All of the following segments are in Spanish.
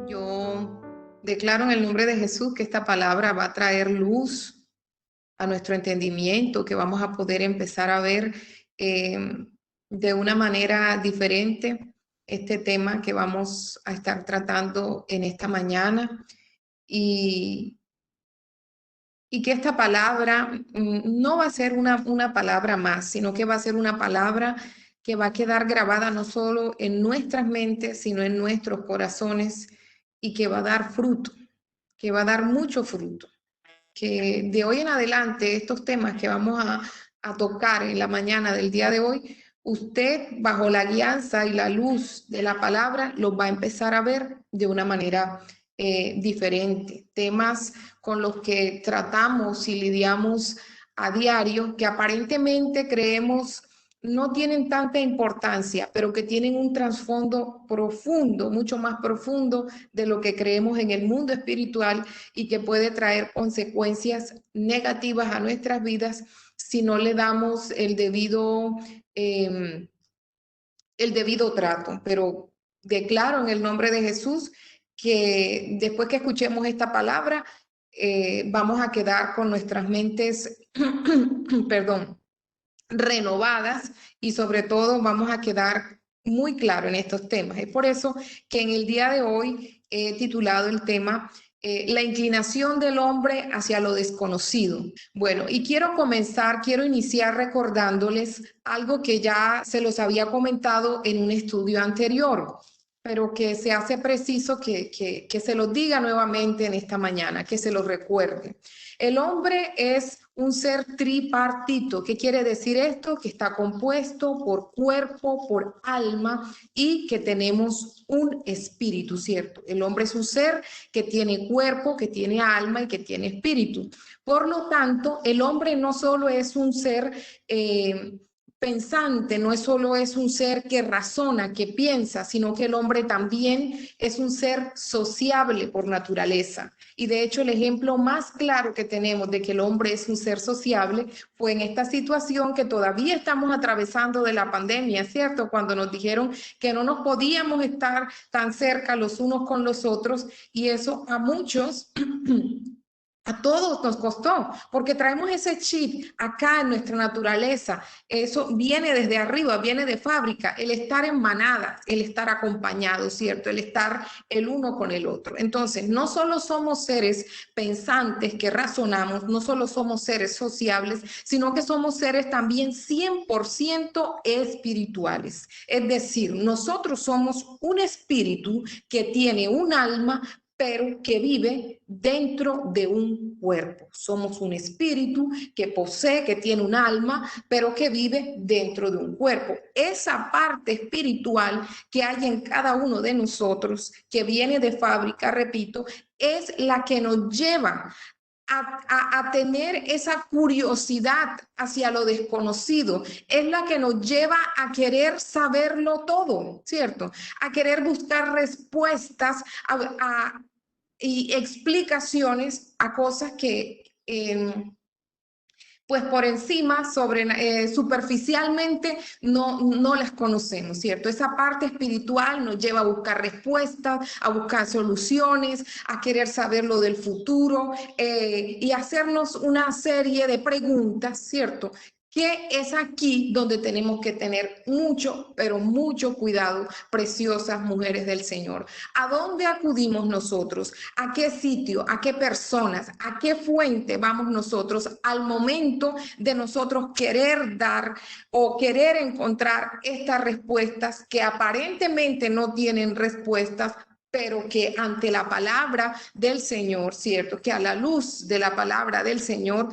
Yo declaro en el nombre de Jesús que esta palabra va a traer luz a nuestro entendimiento, que vamos a poder empezar a ver eh, de una manera diferente este tema que vamos a estar tratando en esta mañana y, y que esta palabra no va a ser una palabra más, sino que va a ser una palabra que va a quedar grabada no solo en nuestras mentes, sino en nuestros corazones y que va a dar fruto, que va a dar mucho fruto, que de hoy en adelante estos temas que vamos a tocar en la mañana del día de hoy, usted bajo la guianza y la luz de la palabra los va a empezar a ver de una manera diferente. Temas con los que tratamos y lidiamos a diario que aparentemente creemos no tienen tanta importancia, pero que tienen un trasfondo profundo, mucho más profundo de lo que creemos en el mundo espiritual y que puede traer consecuencias negativas a nuestras vidas si no le damos el debido trato. Pero declaro en el nombre de Jesús que después que escuchemos esta palabra, vamos a quedar con nuestras mentes, perdón, renovadas y sobre todo vamos a quedar muy claro en estos temas. Es por eso que en el día de hoy he titulado el tema la inclinación del hombre hacia lo desconocido. Bueno, y quiero iniciar recordándoles algo que ya se los había comentado en un estudio anterior, pero que se hace preciso que se los diga nuevamente en esta mañana, que se los recuerde. El hombre es un ser tripartito. ¿Qué quiere decir esto? Que está compuesto por cuerpo, por alma y que tenemos un espíritu, ¿cierto? El hombre es un ser que tiene cuerpo, que tiene alma y que tiene espíritu. Por lo tanto, el hombre no solo es un ser pensante, no es solo es un ser que razona, que piensa, sino que el hombre también es un ser sociable por naturaleza. Y de hecho el ejemplo más claro que tenemos de que el hombre es un ser sociable fue en esta situación que todavía estamos atravesando de la pandemia, ¿cierto? Cuando nos dijeron que no nos podíamos estar tan cerca los unos con los otros y eso a muchos a todos nos costó, porque traemos ese chip acá en nuestra naturaleza. Eso viene desde arriba, viene de fábrica, el estar en manada, el estar acompañado, ¿cierto? El estar el uno con el otro. Entonces, no solo somos seres pensantes que razonamos, no solo somos seres sociables, sino que somos seres también 100% espirituales. Es decir, nosotros somos un espíritu que tiene un alma, pero que vive dentro de un cuerpo. Somos un espíritu que posee, que tiene un alma, pero que vive dentro de un cuerpo. Esa parte espiritual que hay en cada uno de nosotros, que viene de fábrica, repito, es la que nos lleva a tener esa curiosidad hacia lo desconocido, es la que nos lleva a querer saberlo todo, ¿cierto? A querer buscar respuestas y explicaciones a cosas que pues por encima, superficialmente, no las conocemos, ¿cierto? Esa parte espiritual nos lleva a buscar respuestas, a buscar soluciones, a querer saber lo del futuro y hacernos una serie de preguntas, ¿cierto? Que es aquí donde tenemos que tener mucho, pero mucho cuidado, preciosas mujeres del Señor. ¿A dónde acudimos nosotros? ¿A qué sitio? ¿A qué personas? ¿A qué fuente vamos nosotros al momento de nosotros querer dar o querer encontrar estas respuestas que aparentemente no tienen respuestas, pero que ante la palabra del Señor, ¿cierto? Que a la luz de la palabra del Señor,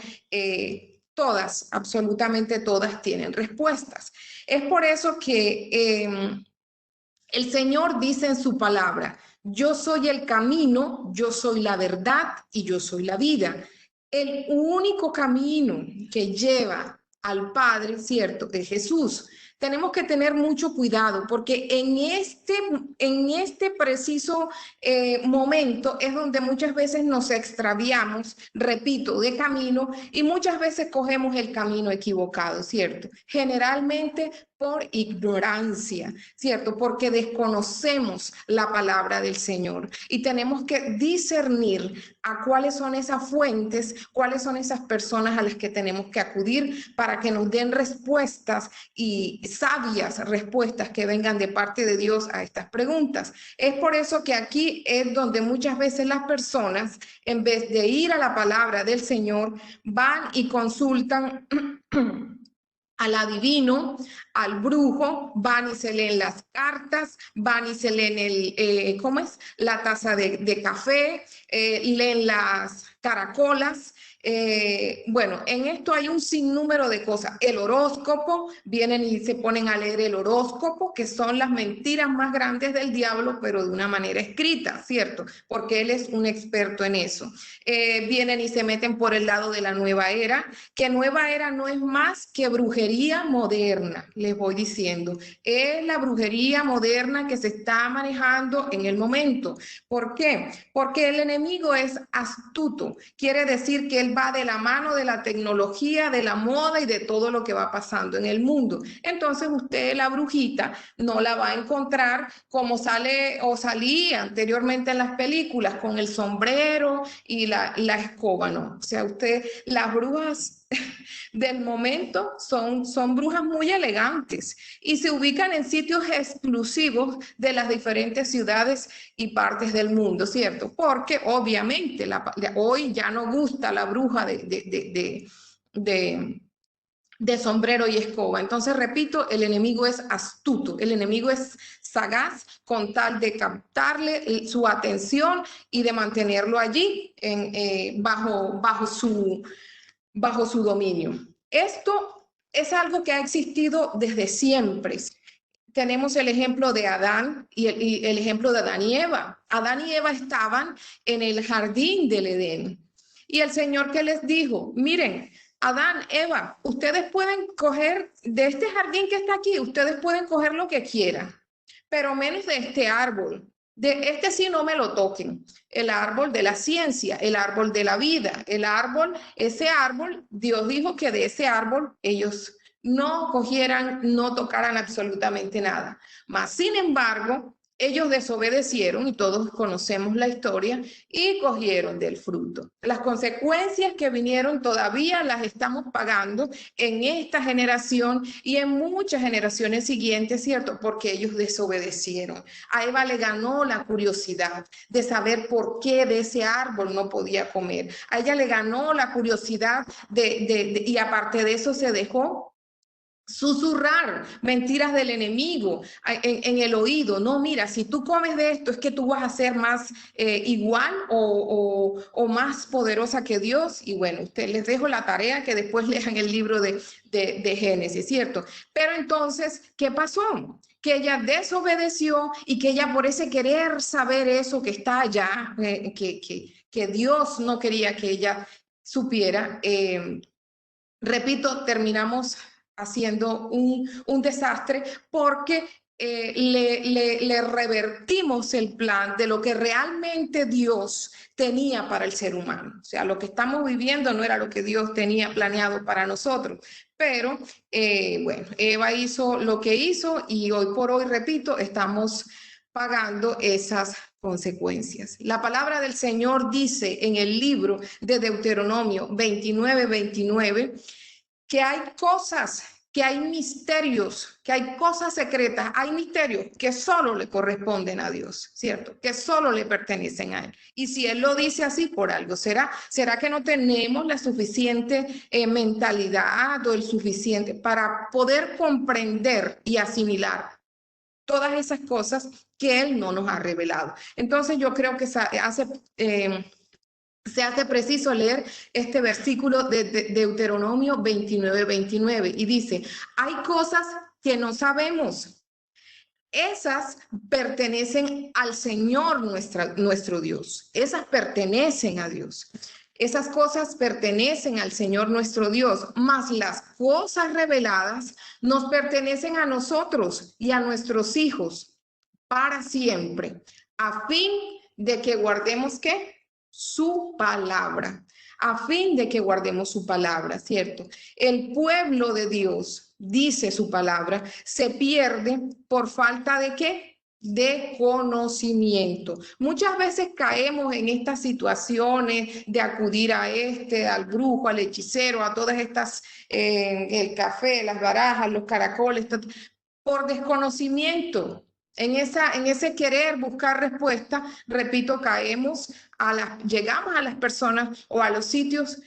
todas, absolutamente todas tienen respuestas. Es por eso que el Señor dice en su palabra, yo soy el camino, yo soy la verdad y yo soy la vida. El único camino que lleva al Padre, ¿cierto? De Jesús. Tenemos que tener mucho cuidado porque en este preciso momento es donde muchas veces nos extraviamos, repito, de camino y muchas veces cogemos el camino equivocado, ¿cierto? Generalmente por ignorancia, ¿cierto? Porque desconocemos la palabra del Señor y tenemos que discernir a cuáles son esas fuentes, cuáles son esas personas a las que tenemos que acudir para que nos den respuestas y sabias respuestas que vengan de parte de Dios a estas preguntas. Es por eso que aquí es donde muchas veces las personas, en vez de ir a la palabra del Señor, van y consultan al adivino, al brujo, van y se leen las cartas, van y se leen ¿cómo es? La taza de café, leen las caracolas. Bueno, en esto hay un sinnúmero de cosas. El horóscopo, vienen y se ponen a leer el horóscopo, que son las mentiras más grandes del diablo, pero de una manera escrita, ¿cierto? Porque él es un experto en eso. Vienen y se meten por el lado de la nueva era, que nueva era no es más que brujería moderna, les voy diciendo. Es la brujería moderna que se está manejando en el momento. ¿Por qué? Porque el enemigo es astuto. Quiere decir que él va de la mano de la tecnología, de la moda y de todo lo que va pasando en el mundo. Entonces usted, la brujita, no la va a encontrar como sale o salía anteriormente en las películas, con el sombrero y la escoba, ¿no? O sea, usted, las brujas del momento son brujas muy elegantes y se ubican en sitios exclusivos de las diferentes ciudades y partes del mundo, ¿cierto? Porque obviamente hoy ya no gusta la bruja de sombrero y escoba. Entonces, repito, el enemigo es astuto, el enemigo es sagaz con tal de captarle su atención y de mantenerlo allí bajo su dominio. Esto es algo que ha existido desde siempre. Tenemos el ejemplo de Adán y el ejemplo de Adán y Eva. Adán y Eva estaban en el jardín del Edén. Y el Señor que les dijo, miren, Adán, Eva, ustedes pueden coger de este jardín que está aquí, ustedes pueden coger lo que quieran, pero menos de este árbol. De este sí no me lo toquen. El árbol de la ciencia, el árbol de la vida, ese árbol, Dios dijo que de ese árbol ellos no cogieran, no tocaran absolutamente nada. Mas, sin embargo, ellos desobedecieron y todos conocemos la historia y cogieron del fruto. Las consecuencias que vinieron todavía las estamos pagando en esta generación y en muchas generaciones siguientes, ¿cierto? Porque ellos desobedecieron. A Eva le ganó la curiosidad de saber por qué de ese árbol no podía comer. A ella le ganó la curiosidad y aparte de eso se dejó susurrar mentiras del enemigo en el oído. No, mira, si tú comes de esto es que tú vas a ser más igual o más poderosa que Dios. Y bueno, ustedes les dejo la tarea que después lean el libro de Génesis, ¿cierto? Pero entonces, ¿qué pasó? Que ella desobedeció y que ella por ese querer saber eso que está allá, que Dios no quería que ella supiera, repito, terminamos haciendo un desastre porque le revertimos el plan de lo que realmente Dios tenía para el ser humano. O sea, lo que estamos viviendo no era lo que Dios tenía planeado para nosotros. Pero, bueno, Eva hizo lo que hizo y hoy por hoy, repito, estamos pagando esas consecuencias. La palabra del Señor dice en el libro de Deuteronomio 29:29 que hay cosas, que hay misterios, que hay cosas secretas, hay misterios que solo le corresponden a Dios, ¿cierto? Que solo le pertenecen a Él. Y si Él lo dice así, por algo será. ¿Será que no tenemos la suficiente mentalidad o el suficiente para poder comprender y asimilar todas esas cosas que Él no nos ha revelado? Entonces yo creo que se hace preciso leer este versículo de Deuteronomio 29:29 y dice, hay cosas que no sabemos. Esas pertenecen al Señor nuestro Dios. Esas pertenecen a Dios. Esas cosas pertenecen al Señor nuestro Dios, mas las cosas reveladas nos pertenecen a nosotros y a nuestros hijos para siempre, a fin de que guardemos ¿qué? su palabra, a fin de que guardemos su palabra, ¿cierto? El pueblo de Dios, dice su palabra, se pierde por falta de ¿qué? De conocimiento. Muchas veces caemos en estas situaciones de acudir a al brujo, al hechicero, a todas estas, el café, las barajas, los caracoles, por desconocimiento. En ese querer buscar respuesta, repito, llegamos a las personas o a los sitios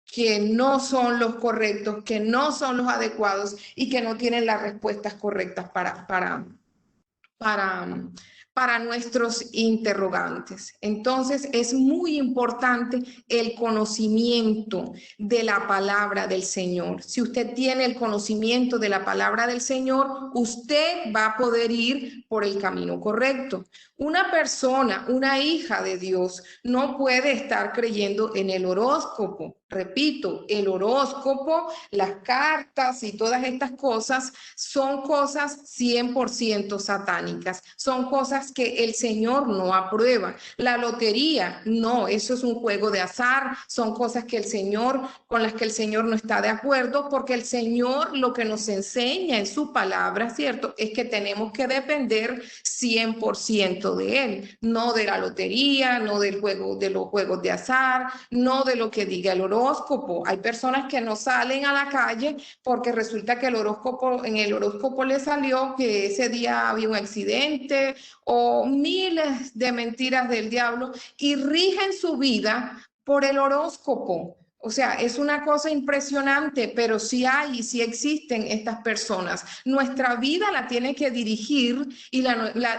que no son los correctos, que no son los adecuados y que no tienen las respuestas correctas para, para nuestros interrogantes. Entonces, es muy importante el conocimiento de la palabra del Señor. Si usted tiene el conocimiento de la palabra del Señor, usted va a poder ir por el camino correcto. Una persona, una hija de Dios, no puede estar creyendo en el horóscopo. Repito, el horóscopo, las cartas y todas estas cosas son cosas 100% satánicas. Son cosas que el Señor no aprueba. La lotería, no, eso es un juego de azar. Son cosas que con las que el Señor no está de acuerdo, porque el Señor lo que nos enseña en su palabra, ¿cierto? Es que tenemos que depender 100% de Él, no de la lotería, no de los juegos de azar, no de lo que diga el horóscopo. Hay personas que no salen a la calle porque resulta que en el horóscopo le salió que ese día había un accidente o miles de mentiras del diablo y rigen su vida por el horóscopo. O sea, es una cosa impresionante, pero sí hay y sí existen estas personas. Nuestra vida la tiene que dirigir y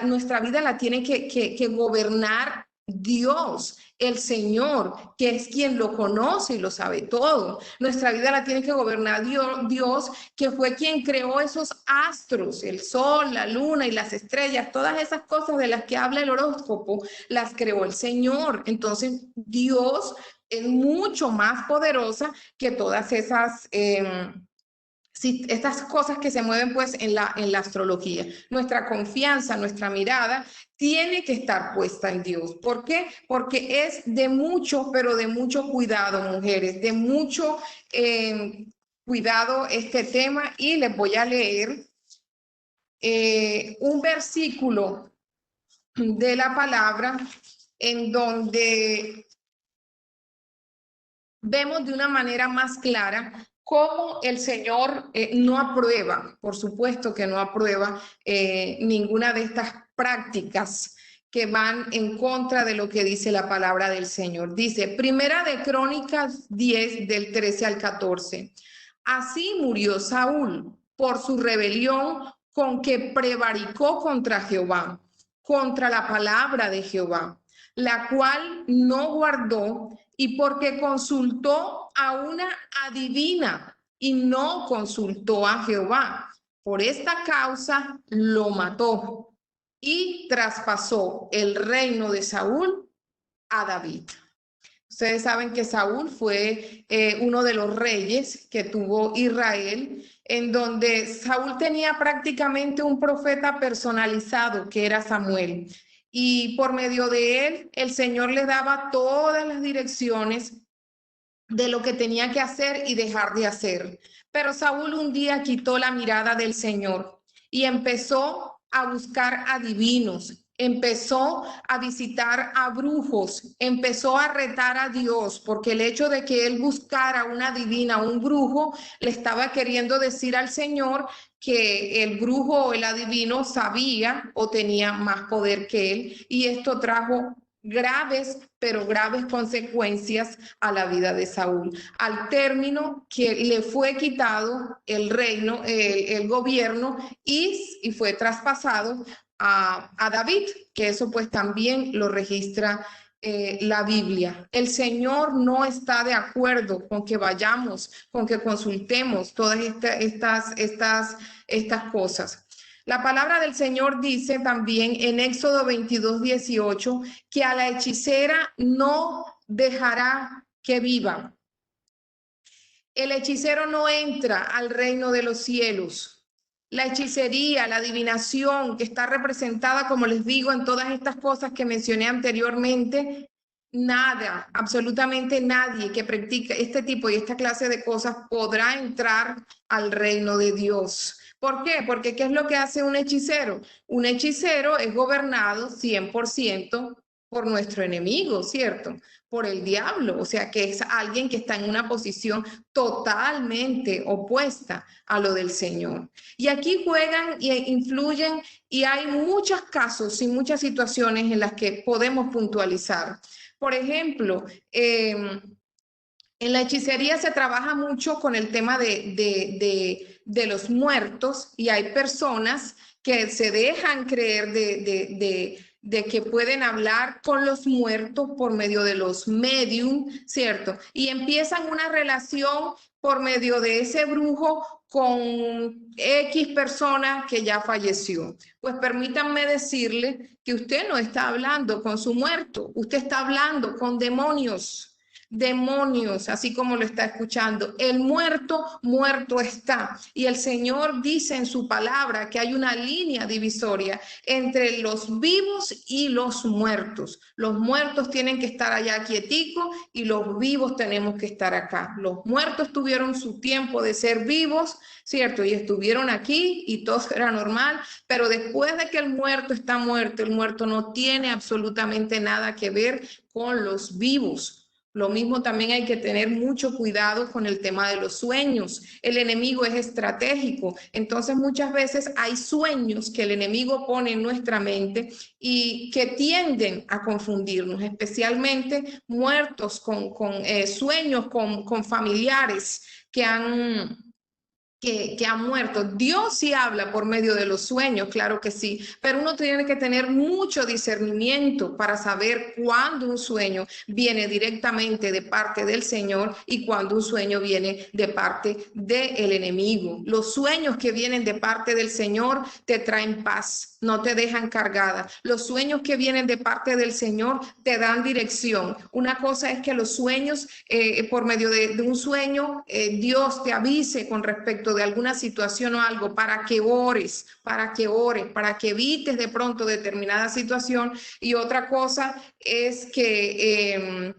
nuestra vida la tiene que gobernar Dios, el Señor, que es quien lo conoce y lo sabe todo. Nuestra vida la tiene que gobernar Dios, que fue quien creó esos astros, el sol, la luna y las estrellas, todas esas cosas de las que habla el horóscopo, las creó el Señor. Entonces, Dios es mucho más poderosa que todas esas estas cosas que se mueven pues en la astrología. Nuestra confianza, nuestra mirada tiene que estar puesta en Dios. ¿Por qué? Porque es de mucho, pero de mucho cuidado, mujeres, de mucho cuidado este tema. Y les voy a leer un versículo de la palabra en donde vemos de una manera más clara cómo el Señor no aprueba, por supuesto que no aprueba ninguna de estas prácticas que van en contra de lo que dice la palabra del Señor. Dice, Primera de Crónicas 10, del 13 al 14. Así murió Saúl por su rebelión con que prevaricó contra Jehová, contra la palabra de Jehová, la cual no guardó, y porque consultó a una adivina y no consultó a Jehová. Por esta causa lo mató y traspasó el reino de Saúl a David. Ustedes saben que Saúl fue uno de los reyes que tuvo Israel, en donde Saúl tenía prácticamente un profeta personalizado, que era Samuel. Y por medio de él, el Señor le daba todas las direcciones de lo que tenía que hacer y dejar de hacer. Pero Saúl un día quitó la mirada del Señor y empezó a buscar adivinos, empezó a visitar a brujos, empezó a retar a Dios, porque el hecho de que él buscara una adivina, un brujo, le estaba queriendo decir al Señor que el brujo o el adivino sabía o tenía más poder que él, y esto trajo graves, pero graves consecuencias a la vida de Saúl, al término que le fue quitado el reino, el gobierno, y fue traspasado a David, que eso pues también lo registra la Biblia. El Señor no está de acuerdo con que vayamos, con que consultemos todas estas cosas. La palabra del Señor dice también en Éxodo 22, 18, que a la hechicera no dejará que viva. El hechicero no entra al reino de los cielos. La hechicería, la adivinación, que está representada, como les digo, en todas estas cosas que mencioné anteriormente, Nada, absolutamente nadie que practica este tipo y esta clase de cosas podrá entrar al reino de Dios. ¿Por qué? Porque ¿qué es lo que hace un hechicero? Un hechicero es gobernado 100% por nuestro enemigo, ¿cierto? Por el diablo, o sea que es alguien que está en una posición totalmente opuesta a lo del Señor. Y aquí juegan e influyen y hay muchos casos y muchas situaciones en las que podemos puntualizar. Por ejemplo, en la hechicería se trabaja mucho con el tema de los muertos y hay personas que se dejan creer de que pueden hablar con los muertos por medio de los medium, ¿cierto? Y empiezan una relación por medio de ese brujo con X persona que ya falleció. Pues permítanme decirle que usted no está hablando con su muerto, usted está hablando con demonios. Demonios, así como lo está escuchando. El muerto, muerto está. Y el Señor dice en su palabra que hay una línea divisoria entre los vivos y los muertos. Los muertos tienen que estar allá quieticos y los vivos tenemos que estar acá. Los muertos tuvieron su tiempo de ser vivos, ¿cierto? Y estuvieron aquí y todo era normal, pero después de que el muerto está muerto, el muerto no tiene absolutamente nada que ver con los vivos. Lo mismo también hay que tener mucho cuidado con el tema de los sueños. El enemigo es estratégico, entonces muchas veces hay sueños que el enemigo pone en nuestra mente y que tienden a confundirnos, especialmente muertos con sueños con familiares que han muerto. Dios sí habla por medio de los sueños, claro que sí, pero uno tiene que tener mucho discernimiento para saber cuándo un sueño viene directamente de parte del Señor y cuándo un sueño viene de parte del enemigo. Los sueños que vienen de parte del Señor te traen paz, no te dejan cargada. Los sueños que vienen de parte del Señor te dan dirección. Una cosa es que los sueños, por medio de un sueño, Dios te avise con respecto de alguna situación o algo para que ores, para que evites de pronto determinada situación. Y otra cosa es que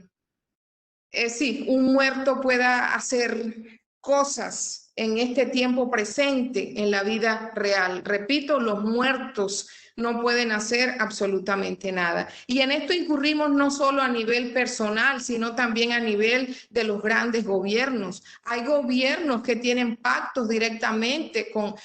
sí, un muerto pueda hacer cosas en este tiempo presente en la vida real. Repito, los muertos no pueden hacer absolutamente nada. Y en esto incurrimos no solo a nivel personal, sino también a nivel de los grandes gobiernos. Hay gobiernos que tienen pactos directamente con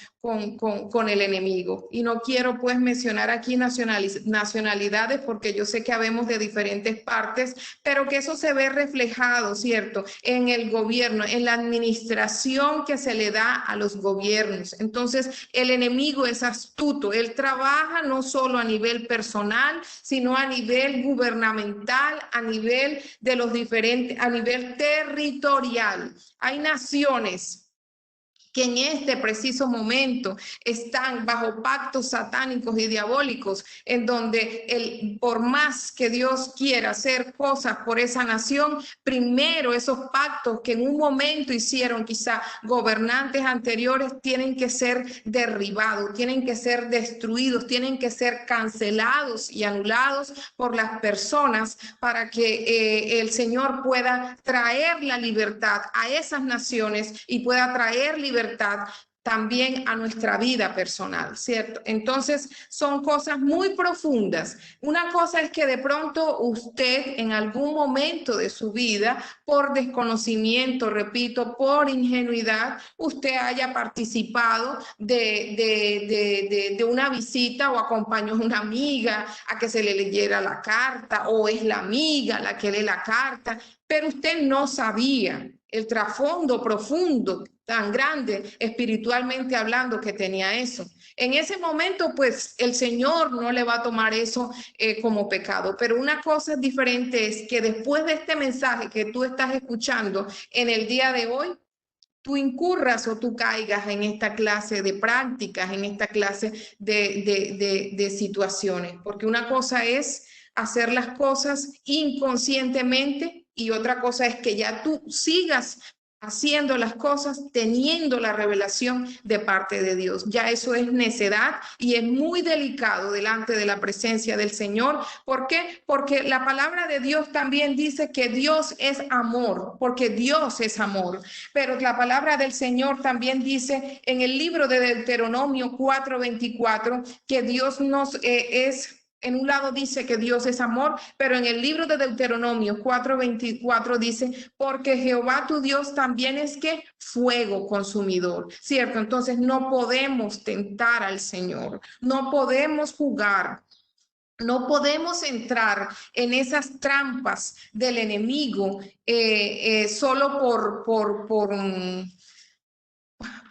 el enemigo. Y no quiero pues mencionar aquí nacionalidades porque yo sé que habemos de diferentes partes, pero que eso se ve reflejado, ¿cierto? En el gobierno, en la administración que se le da a los gobiernos. Entonces, el enemigo es astuto, él trabaja no solo a nivel personal, sino a nivel gubernamental, a nivel de los diferentes, a nivel territorial. Hay naciones que en este preciso momento están bajo pactos satánicos y diabólicos, en donde por más que Dios quiera hacer cosas por esa nación, primero esos pactos que en un momento hicieron quizá gobernantes anteriores tienen que ser derribados, tienen que ser destruidos, tienen que ser cancelados y anulados por las personas para que el Señor pueda traer la libertad a esas naciones y pueda traer libertad también a nuestra vida personal, ¿cierto? Entonces, son cosas muy profundas. Una cosa es que de pronto usted en algún momento de su vida, por desconocimiento, repito, por ingenuidad, usted haya participado de una visita o acompañó a una amiga a que se le leyera la carta, o es la amiga la que lee la carta, pero usted no sabía el trasfondo profundo tan grande espiritualmente hablando que tenía eso. En ese momento, pues el Señor no le va a tomar eso como pecado, pero una cosa diferente es que después de este mensaje que tú estás escuchando en el día de hoy, tú incurras o tú caigas en esta clase de prácticas, en esta clase de situaciones, porque una cosa es hacer las cosas inconscientemente y otra cosa es que ya tú sigas haciendo las cosas, teniendo la revelación de parte de Dios. Ya eso es necedad y es muy delicado delante de la presencia del Señor. ¿Por qué? Porque la palabra de Dios también dice que Dios es amor, porque Dios es amor. Pero la palabra del Señor también dice en el libro de Deuteronomio 4:24 que Dios nos es... En un lado dice que Dios es amor, pero en el libro de Deuteronomio 4:24 dice, porque Jehová tu Dios también es que fuego consumidor, ¿cierto? Entonces no podemos tentar al Señor, no podemos jugar. No podemos entrar en esas trampas del enemigo solo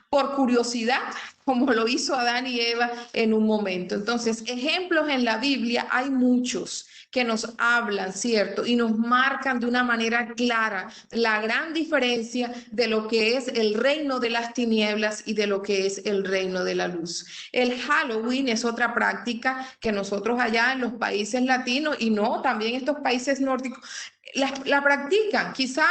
por curiosidad, como lo hizo Adán y Eva en un momento. Entonces, ejemplos en la Biblia hay muchos que nos hablan, ¿cierto? Y nos marcan de una manera clara la gran diferencia de lo que es el reino de las tinieblas y de lo que es el reino de la luz. El Halloween es otra práctica que nosotros allá en los países latinos y no, también estos países nórdicos, la practican. Quizá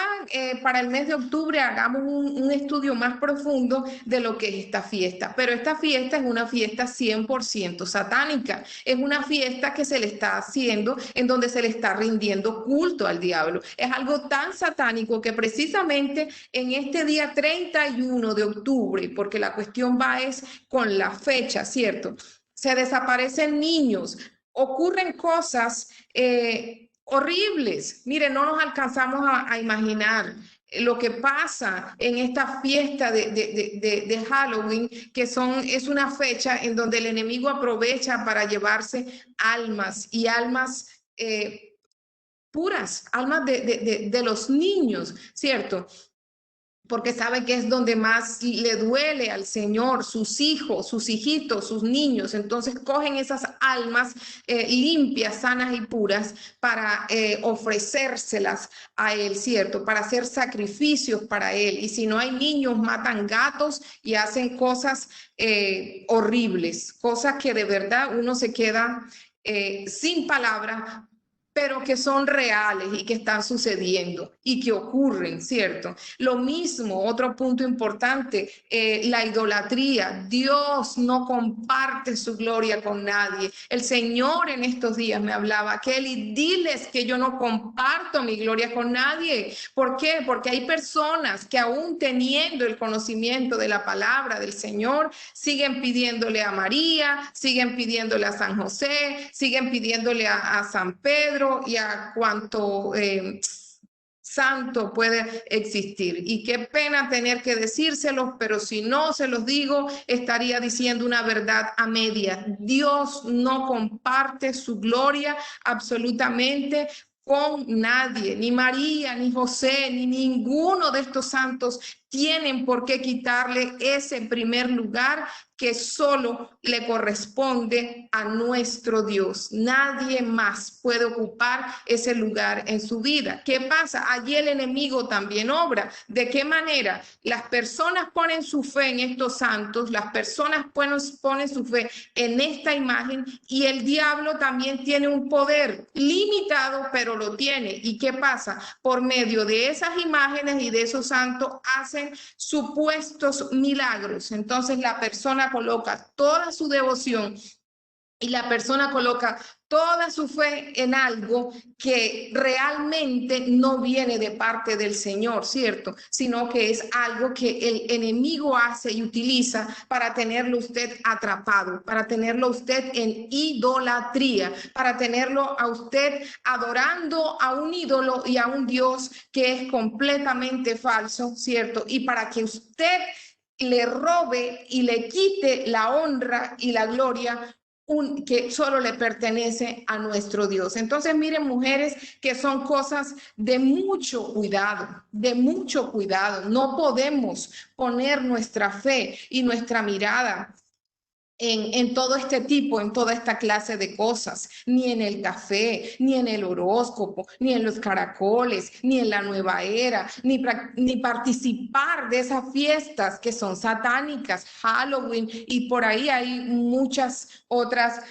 para el mes de octubre hagamos un estudio más profundo de lo que es esta fiesta, pero esta fiesta es una fiesta 100% satánica, es una fiesta que se le está haciendo en donde se le está rindiendo culto al diablo. Es algo tan satánico que precisamente en este día 31 de octubre, porque la cuestión va es con la fecha, ¿cierto? Se desaparecen niños, ocurren cosas horribles. Miren, no nos alcanzamos a imaginar lo que pasa en esta fiesta de Halloween, que es una fecha en donde el enemigo aprovecha para llevarse almas y almas puras, almas de los niños, ¿cierto? Porque sabe que es donde más le duele al Señor, sus hijos, sus hijitos, sus niños. Entonces cogen esas almas limpias, sanas y puras para ofrecérselas a Él, ¿cierto? Para hacer sacrificios para Él. Y si no hay niños, matan gatos y hacen cosas horribles, cosas que de verdad uno se queda sin palabras, pero que son reales y que están sucediendo y que ocurren, ¿cierto? Lo mismo, otro punto importante, la idolatría. Dios no comparte su gloria con nadie. El Señor en estos días me hablaba, Kelly, diles que yo no comparto mi gloria con nadie. ¿Por qué? Porque hay personas que aún teniendo el conocimiento de la palabra del Señor, siguen pidiéndole a María, siguen pidiéndole a San José, siguen pidiéndole a San Pedro, y a cuanto santo puede existir. Y qué pena tener que decírselos, pero si no se los digo, estaría diciendo una verdad a media. Dios no comparte su gloria absolutamente con nadie, ni María, ni José, ni ninguno de estos santos tienen por qué quitarle ese primer lugar que solo le corresponde a nuestro Dios. Nadie más puede ocupar ese lugar en su vida. ¿Qué pasa? Allí el enemigo también obra. ¿De qué manera? Las personas ponen su fe en estos santos, las personas ponen su fe en esta imagen y el diablo también tiene un poder limitado, pero lo tiene. ¿Y qué pasa? Por medio de esas imágenes y de esos santos hacen supuestos milagros. Entonces la persona coloca toda su devoción y la persona coloca toda su fe en algo que realmente no viene de parte del Señor, ¿cierto? Sino que es algo que el enemigo hace y utiliza para tenerlo usted atrapado, para tenerlo usted en idolatría, para tenerlo a usted adorando a un ídolo y a un Dios que es completamente falso, ¿cierto? Y para que usted le robe y le quite la honra y la gloria que solo le pertenece a nuestro Dios. Entonces, miren, mujeres, que son cosas de mucho cuidado, de mucho cuidado. No podemos poner nuestra fe y nuestra mirada en todo este tipo, en toda esta clase de cosas, ni en el café, ni en el horóscopo, ni en los caracoles, ni en la nueva era, ni participar de esas fiestas que son satánicas, Halloween, y por ahí hay muchas otras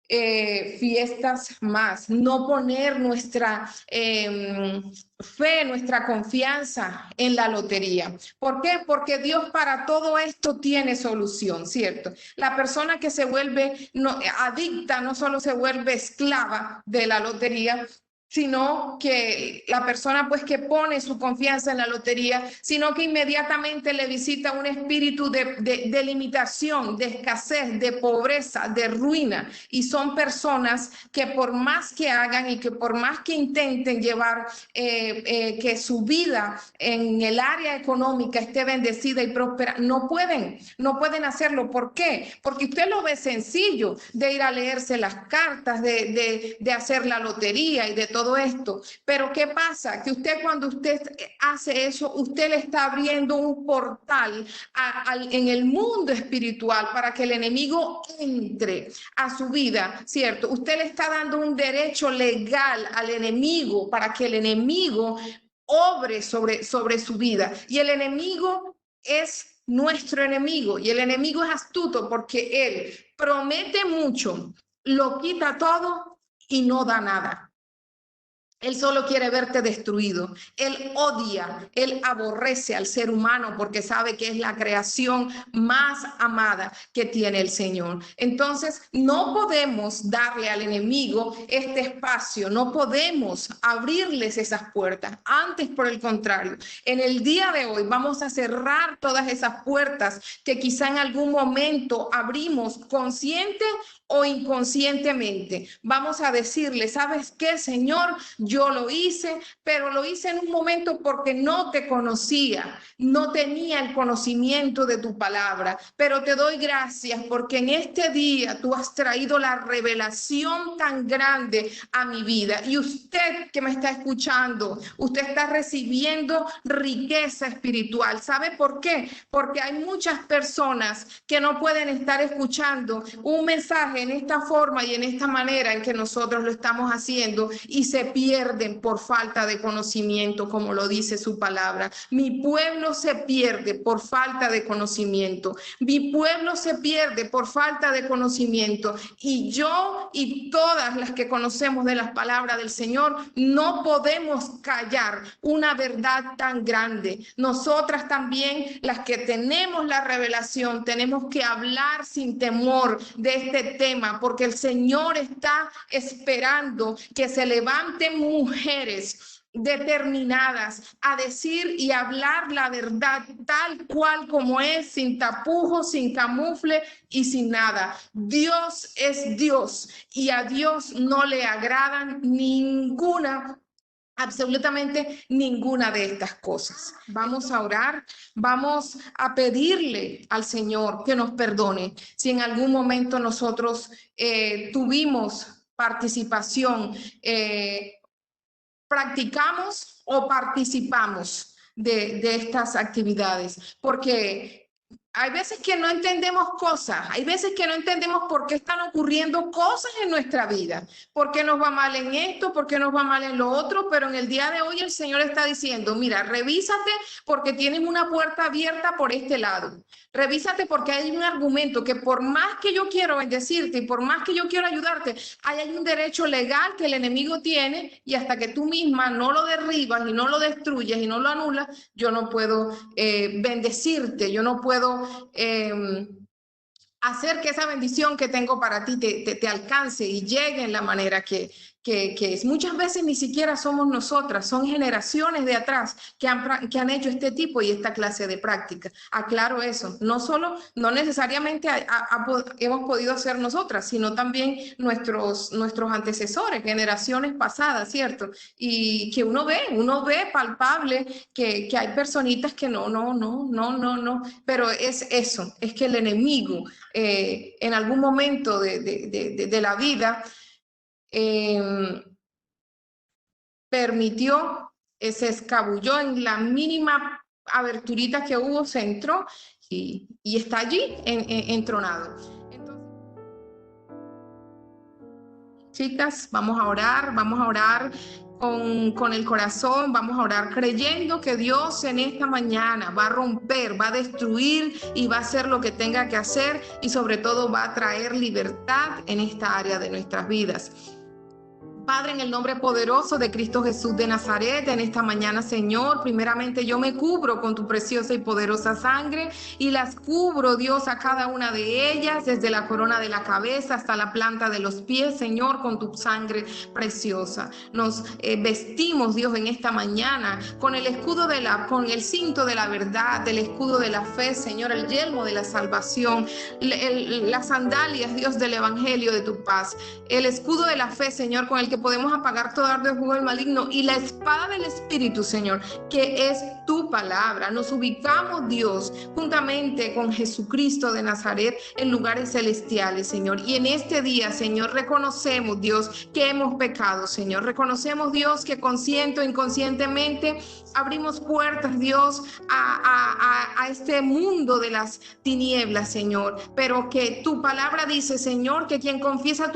fiestas más, no poner nuestra fe, nuestra confianza en la lotería. ¿Por qué? Porque Dios para todo esto tiene solución, ¿cierto? La persona que se vuelve adicta no solo se vuelve esclava de la lotería, sino que la persona pues que pone su confianza en la lotería, sino que inmediatamente le visita un espíritu de limitación, de escasez, de pobreza, de ruina, y son personas que por más que hagan y que por más que intenten llevar que su vida en el área económica esté bendecida y próspera, no pueden hacerlo. ¿Por qué? Porque usted lo ve sencillo de ir a leerse las cartas, de hacer la lotería y de todo esto, pero ¿qué pasa? Que usted, cuando usted hace eso, usted le está abriendo un portal en el mundo espiritual para que el enemigo entre a su vida, ¿cierto? Usted le está dando un derecho legal al enemigo para que el enemigo obre sobre su vida, y el enemigo es nuestro enemigo, y el enemigo es astuto porque él promete mucho, lo quita todo y no da nada. Él solo quiere verte destruido. Él odia, él aborrece al ser humano porque sabe que es la creación más amada que tiene el Señor. Entonces, no podemos darle al enemigo este espacio, no podemos abrirles esas puertas. Antes, por el contrario, en el día de hoy vamos a cerrar todas esas puertas que quizá en algún momento abrimos consciente o inconscientemente. Vamos a decirle, ¿sabes qué, Señor? Yo lo hice, pero lo hice en un momento porque no te conocía, no tenía el conocimiento de tu palabra, pero te doy gracias porque en este día tú has traído la revelación tan grande a mi vida. Y usted que me está escuchando, usted está recibiendo riqueza espiritual. ¿Sabe por qué? Porque hay muchas personas que no pueden estar escuchando un mensaje en esta forma y en esta manera en que nosotros lo estamos haciendo, y se pierden por falta de conocimiento, como lo dice su palabra. Mi pueblo se pierde por falta de conocimiento. Mi pueblo se pierde por falta de conocimiento. Y yo y todas las que conocemos de las palabras del Señor no podemos callar una verdad tan grande. Nosotras también, las que tenemos la revelación, tenemos que hablar sin temor de este tema, porque el Señor está esperando que se levanten mujeres determinadas a decir y hablar la verdad tal cual como es, sin tapujos, sin camufle y sin nada. Dios es Dios, y a Dios no le agradan absolutamente ninguna de estas cosas. Vamos a orar, vamos a pedirle al Señor que nos perdone si en algún momento nosotros tuvimos participación, practicamos o participamos de estas actividades, porque hay veces que no entendemos cosas, hay veces que no entendemos por qué están ocurriendo cosas en nuestra vida, por qué nos va mal en esto, por qué nos va mal en lo otro, pero en el día de hoy el Señor está diciendo, mira, revísate porque tienes una puerta abierta por este lado, revísate porque hay un argumento que por más que yo quiero bendecirte y por más que yo quiero ayudarte, hay un derecho legal que el enemigo tiene, y hasta que tú misma no lo derribas y no lo destruyes y no lo anulas, yo no puedo bendecirte, yo no puedo hacer que esa bendición que tengo para ti te alcance y llegue en la manera que es. Muchas veces ni siquiera somos nosotras, son generaciones de atrás que han hecho este tipo y esta clase de práctica. Aclaro eso, no necesariamente hemos podido hacer nosotras, sino también nuestros antecesores, generaciones pasadas, ¿cierto? Y que uno ve palpable que hay personitas que no, pero es eso, es que el enemigo en algún momento de la vida permitió, se escabulló en la mínima aberturita que hubo, se entró y está allí entronado. Entonces, chicas, vamos a orar con el corazón, vamos a orar creyendo que Dios en esta mañana va a romper, va a destruir y va a hacer lo que tenga que hacer y sobre todo va a traer libertad en esta área de nuestras vidas. Padre, en el nombre poderoso de Cristo Jesús de Nazaret, en esta mañana, Señor, primeramente yo me cubro con tu preciosa y poderosa sangre y las cubro, Dios, a cada una de ellas, desde la corona de la cabeza hasta la planta de los pies, Señor, con tu sangre preciosa. Nos vestimos, Dios, en esta mañana con el escudo con el cinto de la verdad, el escudo de la fe, Señor, el yelmo de la salvación, las sandalias, Dios, del evangelio de tu paz, el escudo de la fe, Señor, con el que podemos apagar todo dardo de jugo del maligno, y la espada del Espíritu, Señor, que es tu palabra. Nos ubicamos, Dios, juntamente con Jesucristo de Nazaret en lugares celestiales, Señor. Y en este día, Señor, reconocemos, Dios, que hemos pecado, Señor. Reconocemos, Dios, que consciente o inconscientemente abrimos puertas, Dios, a este mundo de las tinieblas, Señor. Pero que tu palabra dice, Señor, que quien confiesa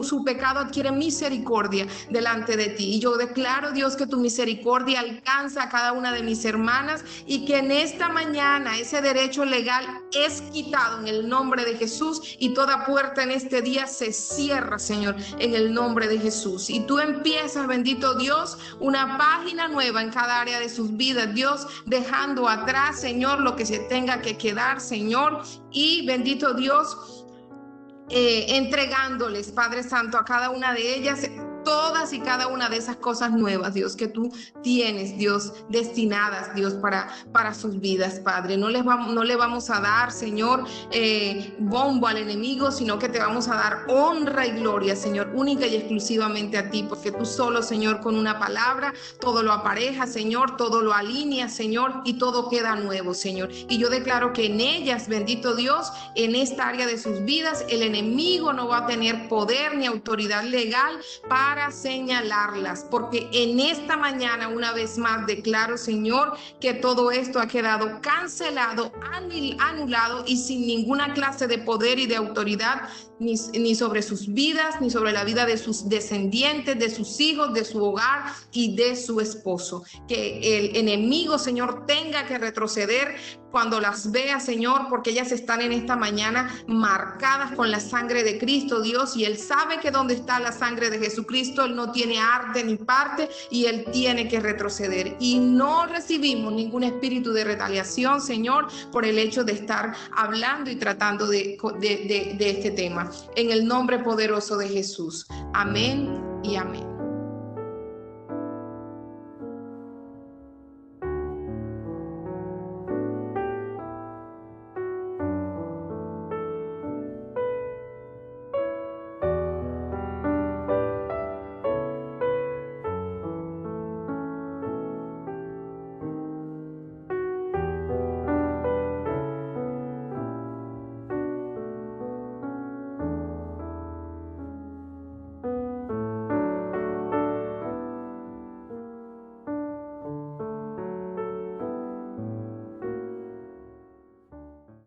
su pecado adquiere misericordia delante de ti. Y yo declaro, Dios, que tu misericordia alcanza a cada una de mis hermanas y que en esta mañana ese derecho legal es quitado en el nombre de Jesús y toda puerta en este día se cierra, Señor, en el nombre de Jesús. Y tú empiezas, bendito Dios, una página nueva en cada área de sus vidas, Dios, dejando atrás, Señor, lo que se tenga que quedar, Señor, y bendito Dios, entregándoles, Padre Santo, a cada una de ellas todas y cada una de esas cosas nuevas, Dios, que tú tienes, Dios, destinadas, Dios, para sus vidas, Padre. No le vamos a dar, Señor, bombo al enemigo, sino que te vamos a dar honra y gloria, Señor, única y exclusivamente a ti, porque tú solo, Señor, con una palabra, todo lo aparejas, Señor, todo lo alineas, Señor, y todo queda nuevo, Señor. Y yo declaro que en ellas, bendito Dios, en esta área de sus vidas, el enemigo no va a tener poder ni autoridad legal para señalarlas, porque en esta mañana una vez más declaro, Señor, que todo esto ha quedado cancelado, anulado y sin ninguna clase de poder y de autoridad ni sobre sus vidas, ni sobre la vida de sus descendientes, de sus hijos, de su hogar y de su esposo. Que el enemigo, Señor, tenga que retroceder cuando las vea, Señor, porque ellas están en esta mañana marcadas con la sangre de Cristo, Dios, y Él sabe que donde está la sangre de Jesucristo, Él no tiene arte ni parte y Él tiene que retroceder. Y no recibimos ningún espíritu de retaliación, Señor, por el hecho de estar hablando y tratando de este tema. En el nombre poderoso de Jesús. Amén y amén.